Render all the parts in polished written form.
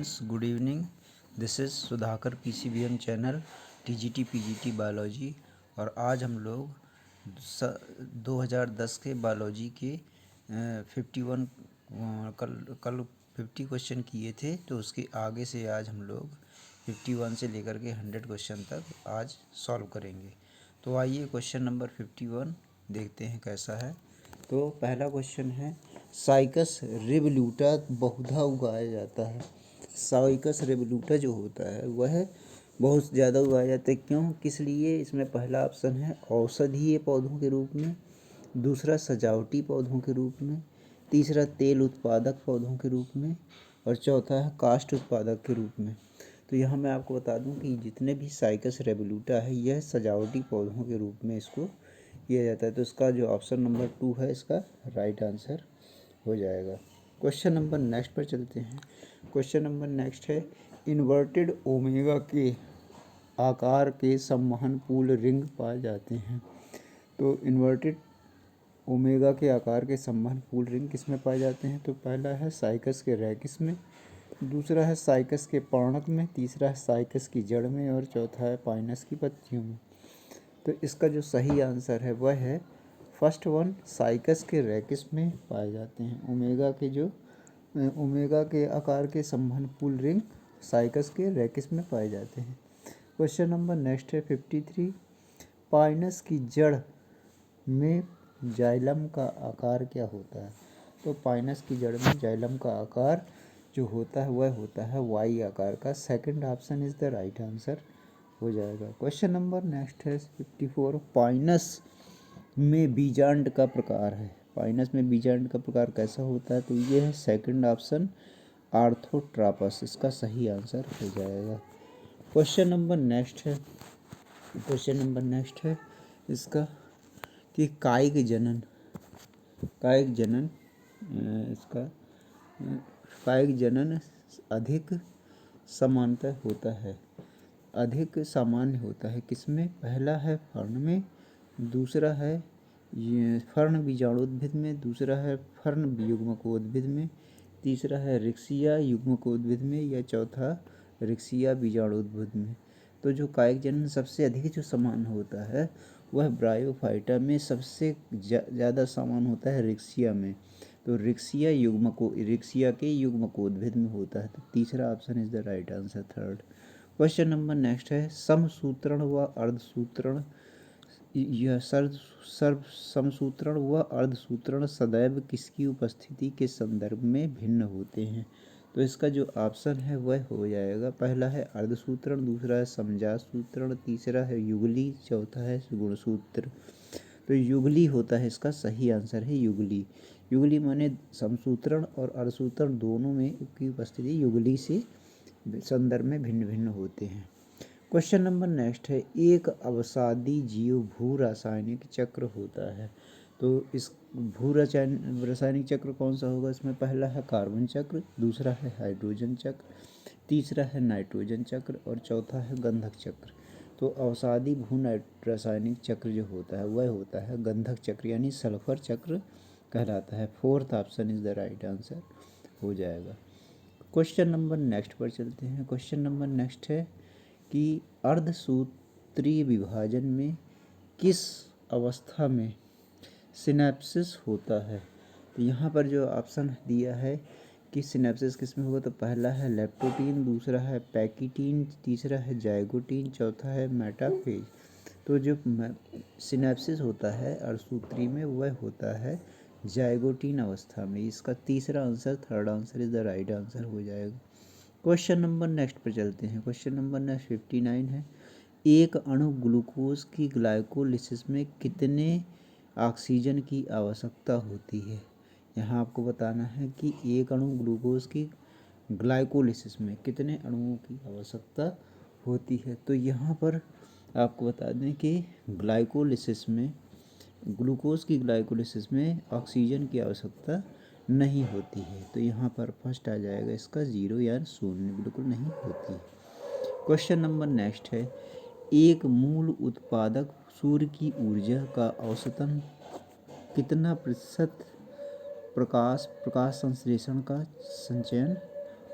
Students, good evening. This is Sudhakar PCBM channel TGT PGT biology. और आज हम लोग 2010 के बायोलॉजी के 51 कल 50 क्वेश्चन किए थे, तो उसके आगे से आज हम लोग 51 से लेकर के 100 क्वेश्चन तक आज सॉल्व करेंगे। तो आइए क्वेश्चन नंबर 51 देखते हैं कैसा है। तो पहला क्वेश्चन है, साइकस रिवोल्यूटा बहुधा उगाया जाता है। साइकस रिवोल्यूटा जो होता है वह बहुत ज़्यादा उगाया जाता है। क्यों, किस लिए? इसमें पहला ऑप्शन है औषधीय पौधों के रूप में, दूसरा सजावटी पौधों के रूप में, तीसरा तेल उत्पादक पौधों के रूप में, और चौथा है काष्ठ उत्पादक के रूप में। तो यहाँ मैं आपको बता दूं कि जितने भी साइकस रिवोल्यूटा है यह सजावटी पौधों के रूप में इसको किया जाता है। तो इसका जो ऑप्शन नंबर 2 है इसका राइट आंसर हो जाएगा। क्वेश्चन नंबर नेक्स्ट पर चलते हैं। क्वेश्चन नंबर नेक्स्ट है, इन्वर्टेड ओमेगा के आकार के संवहन पूल रिंग पाए जाते हैं। तो इन्वर्टेड ओमेगा के आकार के संवहन पूल रिंग किस में पाए जाते हैं? तो पहला है साइकस के रैकिस में, दूसरा है साइकस के पर्णक में, तीसरा है साइकस की जड़ में, और चौथा है पाइनस की पत्तियों में। तो इसका जो सही आंसर है वह है फर्स्ट वन, साइकस के रैकिस में पाए जाते हैं। ओमेगा के आकार के संवहन पूल रिंग साइकस के रैकिस में पाए जाते हैं। क्वेश्चन नंबर नेक्स्ट है 53, पाइनस की जड़ में जाइलम का आकार क्या होता है? तो पाइनस की जड़ में जाइलम का आकार जो होता है वह होता है वाई आकार का। Second option is the right answer हो जाएगा। क्वेश्चन नंबर नेक्स्ट है 54, पाइनस में बीजांड का प्रकार है। पाइनस में बीजांड का प्रकार कैसा होता है? तो ये है सेकंड ऑप्शन आर्थोट्रापस, इसका सही आंसर हो जाएगा। क्वेश्चन नंबर नेक्स्ट है इसका कि कायिक जनन अधिक सामान्य होता है किसमें? पहला है फर्ण में, दूसरा है ये फर्ण बीजाणुउद्भिद में, दूसरा है फर्ण युग्मकोद्भिद में, तीसरा है रिक्सिया युग्मकोद्भिद में, या चौथा रिक्सिया बीजाणुउद्भिद में। तो जो कायिक जनन सबसे अधिक जो समान होता है वह ब्रायोफाइटा में सबसे ज़्यादा समान होता है रिक्सिया में। तो रिक्सिया के युग्मकोद्भिद में होता है। तो तीसरा option is the right answer, third. Question number next है, समसूत्रण व अर्धसूत्रण समसूत्रण व अर्धसूत्रण सदैव किसकी उपस्थिति के संदर्भ में भिन्न होते हैं? तो इसका जो ऑप्शन है वह हो जाएगा, पहला है अर्धसूत्रण, दूसरा है समजात सूत्रण, तीसरा है युगली, चौथा है गुणसूत्र। तो युगली होता है, इसका सही आंसर है युगली माने समसूत्रण और अर्धसूत्रण दोनों में की उपस्थिति युगली से संदर्भ में भिन्न भिन्न होते हैं। क्वेश्चन नंबर नेक्स्ट है, एक अवसादी जीव भू रासायनिक चक्र होता है। तो इस भू रासायनिक चक्र कौन सा होगा? इसमें पहला है कार्बन चक्र, दूसरा है हाइड्रोजन चक्र, तीसरा है नाइट्रोजन चक्र, और चौथा है गंधक चक्र। तो अवसादी भू रासायनिक चक्र जो होता है वह होता है गंधक चक्र, यानी सल्फर चक्र कहलाता है। Fourth option is the right answer हो जाएगा। क्वेश्चन नंबर नेक्स्ट पर चलते हैं। क्वेश्चन नंबर नेक्स्ट है कि अर्धसूत्रीय विभाजन में किस अवस्था में सिनेप्सिस होता है? तो यहाँ पर जो ऑप्शन दिया है कि सिनेप्सिस किस में होगा, तो पहला है लेप्टोटीन, दूसरा है पैकिटीन, तीसरा है जाइगोटीन, चौथा है मेटाफेज। तो जो सिनेप्सिस होता है अर्धसूत्री में वह होता है जाइगोटीन अवस्था में। इसका तीसरा answer, third answer is the right answer हो जाएगा। क्वेश्चन नंबर नेक्स्ट पर चलते हैं। क्वेश्चन नंबर नेक्स्ट 59 है, एक अणु ग्लूकोज की ग्लाइकोलिसिस में कितने ऑक्सीजन की आवश्यकता होती है? यहाँ आपको बताना है कि एक अणु ग्लूकोज की ग्लाइकोलिसिस में कितने अणुओं की आवश्यकता होती है। तो यहाँ पर आपको बता दें कि ग्लूकोज की ग्लाइकोलिसिस में ऑक्सीजन की आवश्यकता नहीं होती है। तो यहाँ पर फर्स्ट आ जाएगा इसका 0 या 0, बिल्कुल नहीं होती। क्वेश्चन नंबर नेक्स्ट है, एक मूल उत्पादक सूर्य की ऊर्जा का औसतन कितना प्रतिशत प्रकाश संश्लेषण का संचयन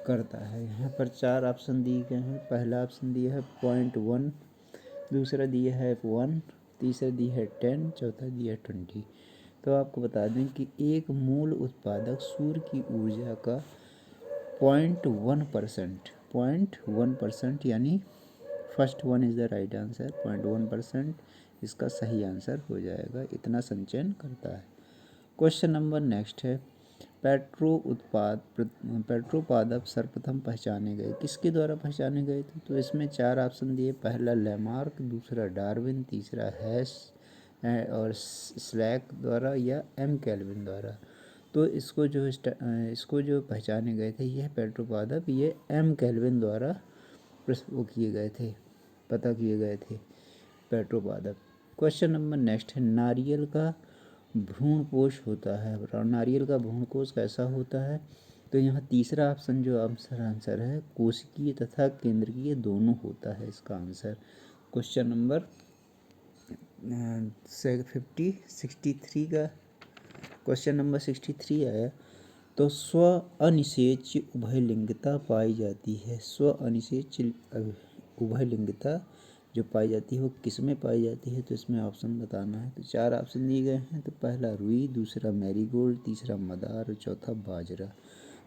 करता है। यहाँ पर 4 ऑप्शन दिए गए हैं। पहला ऑप्शन दिया है 0.1, दूसरा दिया है 1, तीसरा दिया है 10, चौथा दिया है 20। तो आपको बता दें कि एक मूल उत्पादक सूर्य की ऊर्जा का 0.1% यानी first one is the right answer. 0.1% इसका सही आंसर हो जाएगा, इतना संचयन करता है। क्वेश्चन नंबर नेक्स्ट है, पेट्रोपादप सर्वप्रथम पहचाने गए, किसके द्वारा पहचाने गए थे? तो इसमें 4 ऑप्शन दिए। पहला लेमार्क, दूसरा डार्विन, तीसरा हैश और स्लैक द्वारा या एम कैल्विन द्वारा। तो इसको जो पहचाने गए थे यह पेट्रोपादप, ये एम कैल्विन द्वारा वो किए गए थे, पता किए गए थे पेट्रोपादप। क्वेश्चन नंबर नेक्स्ट है, नारियल का भ्रूणकोश होता है, नारियल का भ्रूणकोश कैसा होता है? तो यहाँ तीसरा ऑप्शन जो आंसर है कोशिकीय तथा केंद्रकीय दोनों होता है इसका आंसर। क्वेश्चन नंबर 63 का क्वेश्चन नंबर 63 आया। तो स्व अनिषेच्य उभयलिंगता पाई जाती है, स्व अनिषेच्य उभयलिंगता जो पाई जाती है वो किस में पाई जाती है? तो इसमें ऑप्शन बताना है। तो 4 ऑप्शन दिए गए हैं। तो पहला रुई, दूसरा मैरीगोल्ड, तीसरा मदार और चौथा बाजरा।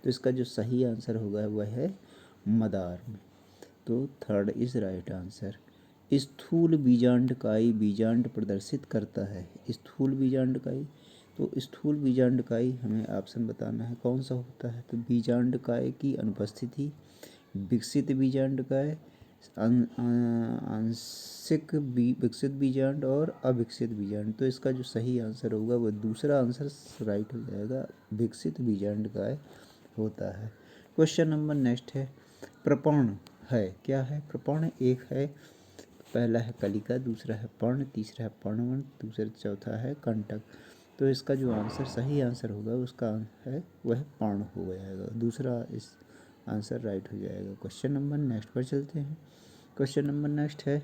तो इसका जो सही आंसर होगा वह है मदार में। तो थर्ड इज राइट आंसर। स्थूल बीजांडकाई बीजांड प्रदर्शित करता है, स्थूल बीजांडकाई। तो स्थूल बीजांडकाई हमें ऑप्शन बताना है कौन सा होता है? तो बीजांडकाय की अनुपस्थिति, विकसित बीजांडकाय, आंशिक विकसित बीजांड और अविकसित बीजांड। तो इसका जो सही आंसर होगा वह दूसरा आंसर राइट हो जाएगा, विकसित बीजांडकाय होता है। क्वेश्चन नंबर नेक्स्ट है, प्रपर्ण है क्या है? प्रपर्ण एक है, पहला है कलिका, दूसरा है पर्ण, तीसरा है पर्णवन, दूसरा चौथा है कंटक। तो इसका जो आंसर सही आंसर होगा उसका है वह पर्ण हो जाएगा, दूसरा इस आंसर राइट हो जाएगा। क्वेश्चन नंबर नेक्स्ट पर चलते हैं। क्वेश्चन नंबर नेक्स्ट है,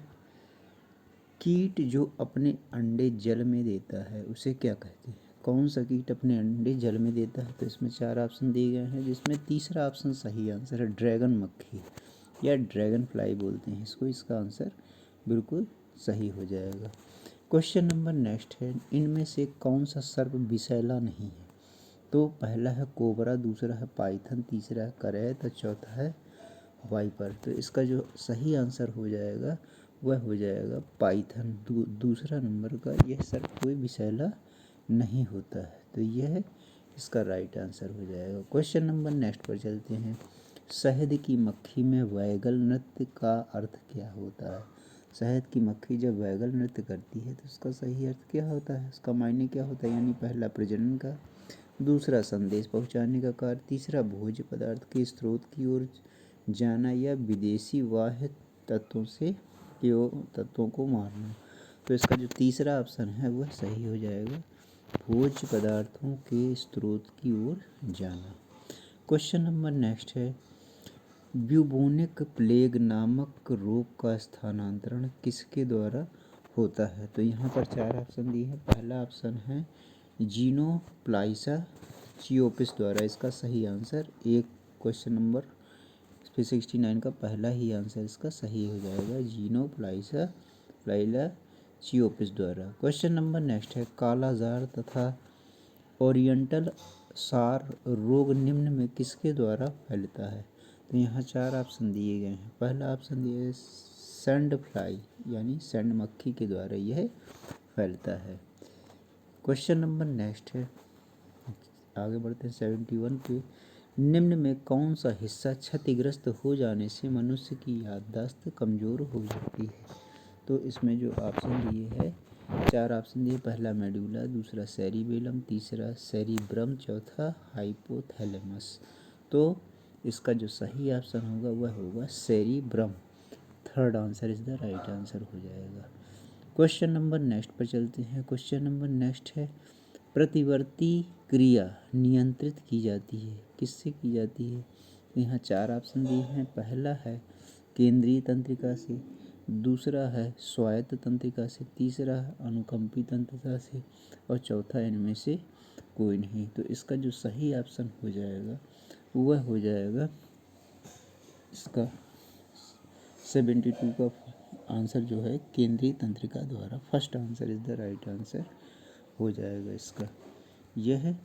कीट जो अपने अंडे जल में देता है उसे क्या कहते हैं? कौन सा कीट अपने अंडे जल में देता है? तो इसमें 4 ऑप्शन दिए गए हैं, जिसमें तीसरा ऑप्शन सही आंसर है, ड्रैगन मक्खी या ड्रैगन फ्लाई बोलते हैं इसको, इसका आंसर बिल्कुल सही हो जाएगा। क्वेश्चन नंबर नेक्स्ट है, इनमें से कौन सा सर्प विषैला नहीं है? तो पहला है कोबरा, दूसरा है पाइथन, तीसरा है करैत और चौथा है वाइपर। तो इसका जो सही आंसर हो जाएगा वह हो जाएगा पाइथन। दूसरा नंबर का यह सर्प कोई विषैला नहीं होता है, तो यह इसका राइट आंसर हो जाएगा। क्वेश्चन नंबर नेक्स्ट पर चलते हैं, शहद की मक्खी में वैगल नृत्य का अर्थ क्या होता है? शहद की मक्खी जब वैगल नृत्य करती है तो उसका सही अर्थ क्या होता है, उसका मायने क्या होता है? यानी पहला प्रजनन का, दूसरा संदेश पहुंचाने का कार्य, तीसरा भोज्य पदार्थ के स्रोत की ओर जाना या विदेशी बाह्य तत्वों को मारना। तो इसका जो तीसरा ऑप्शन है वह सही हो जाएगा, भोज्य पदार्थों के स्रोत की ओर जाना। क्वेश्चन नंबर नेक्स्ट है, ब्यूबोनिक प्लेग नामक रोग का स्थानांतरण किसके द्वारा होता है? तो यहाँ पर 4 ऑप्शन दिए हैं। पहला ऑप्शन है जीनोप्लाइसा चियोपिस द्वारा, इसका सही आंसर एक क्वेश्चन नंबर 69 का पहला ही आंसर इसका सही हो जाएगा, जीनोप्लाइसा चियोपिस द्वारा। क्वेश्चन नंबर नेक्स्ट है, कालाजार तथा ओरिएंटल सार रोग निम्न में किसके द्वारा फैलता है? तो यहाँ 4 ऑप्शन दिए गए हैं। पहला ऑप्शन दिया है सैंड फ्लाई यानी सैंड मक्खी के द्वारा यह फैलता है। क्वेश्चन नंबर नेक्स्ट है, आगे बढ़ते हैं 71 पे, निम्न में कौन सा हिस्सा क्षतिग्रस्त हो जाने से मनुष्य की याददाश्त कमज़ोर हो जाती है? तो इसमें जो ऑप्शन दिए है 4 ऑप्शन दिए, पहला मेडुला, दूसरा सेरिबेलम, तीसरा सेरिब्रम, चौथा हाइपोथैलेमस। तो इसका जो सही ऑप्शन होगा वह होगा cerebrum, third answer is the right answer हो जाएगा। क्वेश्चन नंबर नेक्स्ट पर चलते हैं। क्वेश्चन नंबर नेक्स्ट है, प्रतिवर्ती क्रिया नियंत्रित की जाती है, किससे की जाती है? यहाँ 4 ऑप्शन दिए हैं। पहला है केंद्रीय तंत्रिका से, दूसरा है स्वायत्त तंत्रिका से, तीसरा है अनुकंपी तंत्रिका से और चौथा इनमें से कोई नहीं। तो इसका जो सही ऑप्शन हो जाएगा वह हो जाएगा इसका 72 का आंसर जो है केंद्रीय तंत्रिका द्वारा। First answer is the right answer हो जाएगा इसका। यह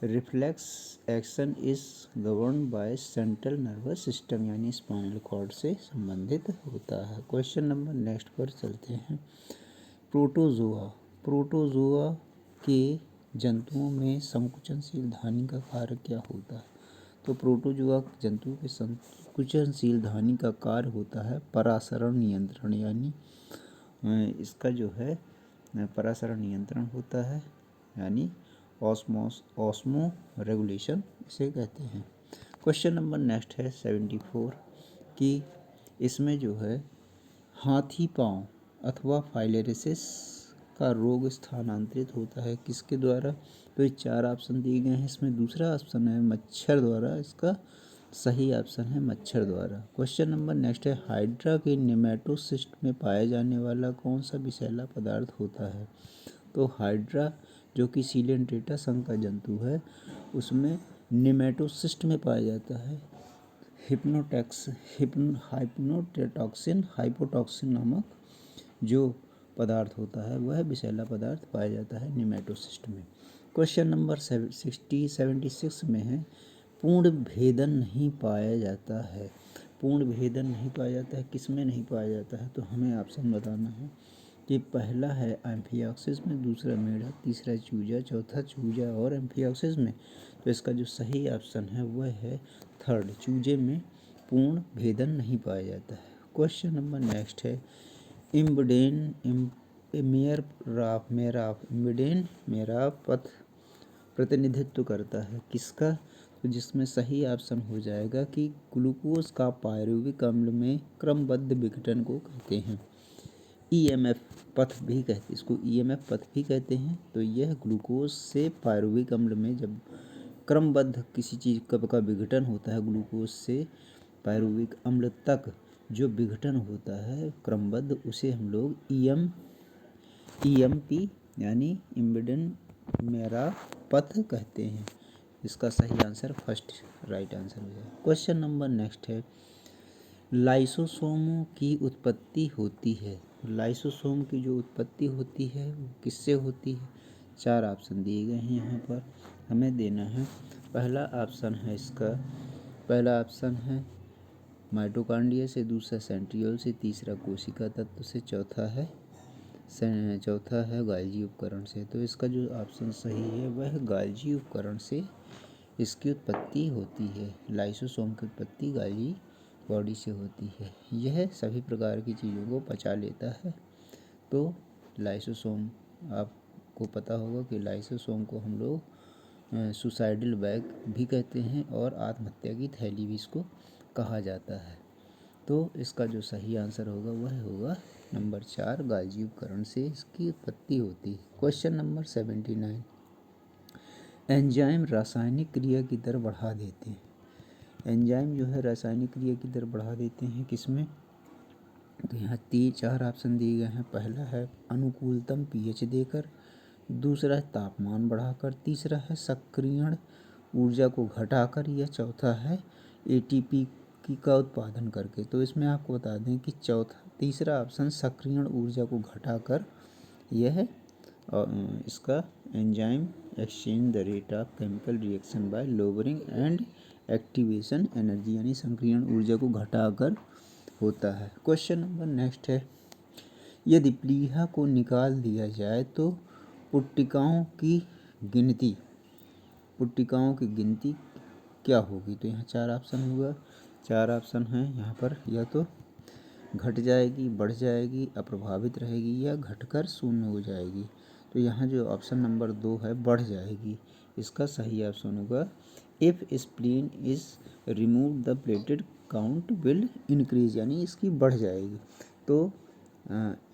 reflex action is govern by central nervous system यानी स्पाइनल कॉर्ड से संबंधित होता है। क्वेश्चन नंबर नेक्स्ट पर चलते हैं। प्रोटोजोआ प्रोटोजोआ के जंतुओं में संकुचनशील धानी का कार्य क्या होता है? तो प्रोटोजोआ जंतु के संकुचनशील धानी का कार्य होता है परासरण नियंत्रण, यानी इसका जो है परासरण नियंत्रण होता है, यानी ऑस्मो रेगुलेशन इसे कहते हैं। क्वेश्चन नंबर नेक्स्ट है 74 कि इसमें जो है हाथी पाँव अथवा फाइलेरिसिस का रोग स्थानांतरित होता है किसके द्वारा? तो ये 4 ऑप्शन दिए गए हैं, इसमें दूसरा ऑप्शन है मच्छर द्वारा। इसका सही ऑप्शन है मच्छर द्वारा। क्वेश्चन नंबर नेक्स्ट है हाइड्रा के नेमेटोसिस्ट में पाया जाने वाला कौन सा विषैला पदार्थ होता है? तो हाइड्रा जो कि सिलेंट्रेटा संघ का जंतु है उसमें नेमेटोसिस्ट में पाया जाता है हाइपोटॉक्सिन नामक जो पदार्थ होता है वह विषैला पदार्थ पाया जाता है नेमेटोसिस्ट में। क्वेश्चन नंबर 76 में है पूर्ण भेदन नहीं पाया जाता है। पूर्ण भेदन नहीं पाया जाता है किस में नहीं पाया जाता है? तो हमें ऑप्शन बताना है कि पहला है एम्फिऑक्सिस में, दूसरा मेढक, तीसरा चूजा, चौथा चूजा और एम्फिऑक्सिस में। तो इसका जो सही ऑप्शन है वह है थर्ड, चूजे में पूर्ण भेदन नहीं पाया जाता है। क्वेश्चन नंबर नेक्स्ट है इम्बिडेन मेराफ पथ प्रतिनिधित्व करता है किसका? तो जिसमें सही ऑप्शन हो जाएगा कि ग्लूकोज का पायरुविक अम्ल में क्रमबद्ध विघटन को कहते हैं। ईएमएफ पथ भी कहते इसको ईएमएफ पथ भी कहते हैं। तो यह ग्लूकोज से पायरुविक अम्ल में जब क्रमबद्ध किसी चीज़ का विघटन होता है, ग्लूकोज से पायरुविक अम्ल तक जो विघटन होता है क्रमबद्ध, उसे हम लोग ईएमपी यानी इम्बिडेन मेरा पथ कहते हैं। इसका सही आंसर फर्स्ट राइट आंसर हो जाएगा। क्वेश्चन नंबर नेक्स्ट है लाइसोसोमों की उत्पत्ति होती है। लाइसोसोम की जो उत्पत्ति होती है वो किससे होती है? 4 ऑप्शन दिए गए हैं यहाँ पर, हमें देना है। पहला ऑप्शन है इसका, पहला ऑप्शन है माइटोकॉन्ड्रिया से, दूसरा सेंट्रियोल से, तीसरा कोशिका तत्व से, चौथा है गाल्जी उपकरण से। तो इसका जो ऑप्शन सही है वह गाल्जी उपकरण से इसकी उत्पत्ति होती है। लाइसोसोम की उत्पत्ति गाल्जी बॉडी से होती है। यह सभी प्रकार की चीज़ों को पचा लेता है। तो लाइसोसोम, आपको पता होगा कि लाइसोसोम को हम लोग सुसाइडल बैग भी कहते हैं और आत्महत्या की थैली भी इसको कहा जाता है। तो इसका जो सही आंसर होगा वह होगा नंबर 4, गाल्जी उपकरण से इसकी उत्पत्ति होती है। क्वेश्चन नंबर 79 एंजाइम रासायनिक क्रिया की दर बढ़ा देते हैं। एंजाइम जो है रासायनिक क्रिया की दर बढ़ा देते हैं किसमें? तो यहाँ 4 ऑप्शन दिए गए हैं। पहला है अनुकूलतम पीएच देकर, दूसरा है तापमान बढ़ाकर, तीसरा है सक्रियण ऊर्जा को घटाकर, या चौथा है एटीपी का उत्पादन करके। तो इसमें आपको बता दें कि तीसरा ऑप्शन सक्रियण ऊर्जा को घटाकर, यह इसका enzyme exchange the rate of chemical reaction by lowering and activation energy, यानी सक्रियण ऊर्जा को घटाकर होता है। क्वेश्चन नंबर नेक्स्ट है यदि प्लीहा को निकाल दिया जाए तो पुट्टिकाओं की गिनती क्या होगी? तो यहाँ 4 ऑप्शन होगा, 4 ऑप्शन हैं यहाँ पर, या तो घट जाएगी, बढ़ जाएगी, अप्रभावित रहेगी, या घटकर शून्य हो जाएगी। तो यहाँ जो ऑप्शन नंबर 2 है बढ़ जाएगी, इसका सही ऑप्शन होगा if spleen is remove the plated count will increase, यानी इसकी बढ़ जाएगी। तो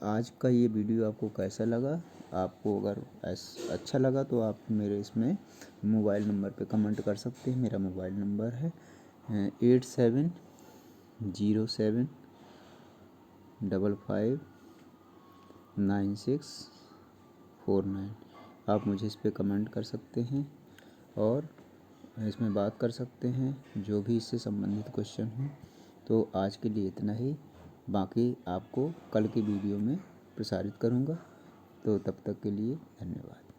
आज का ये वीडियो आपको कैसा लगा? आपको अगर अच्छा लगा तो आप मेरे इसमें मोबाइल नंबर पे कमेंट कर सकते हैं। मेरा मोबाइल नंबर है 8707559649। आप मुझे इस पर कमेंट कर सकते हैं और इसमें बात कर सकते हैं, जो भी इससे संबंधित क्वेश्चन हो। तो आज के लिए इतना ही, बाकी आपको कल की वीडियो में प्रसारित करूँगा। तो तब तक के लिए धन्यवाद।